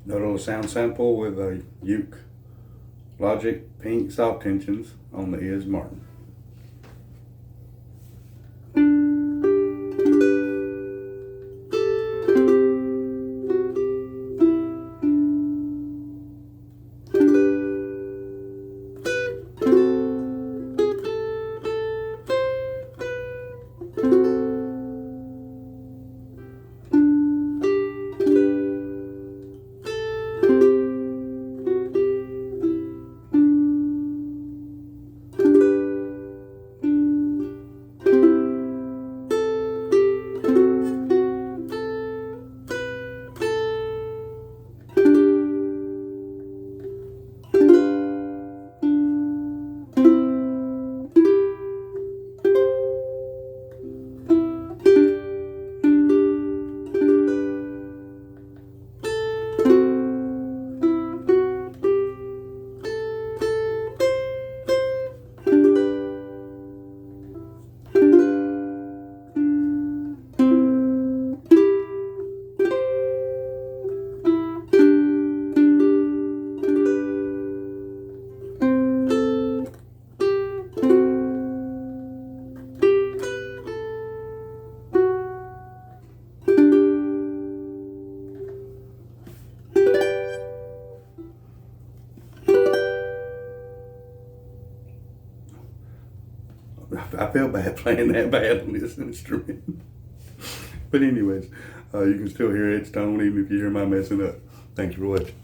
Another little sound sample with a uke Logic Pink soft tensions on the Is Martin. I feel bad playing that bad on this instrument. But anyways, you can still hear its tone even if you hear my messing up. Thanks for watching.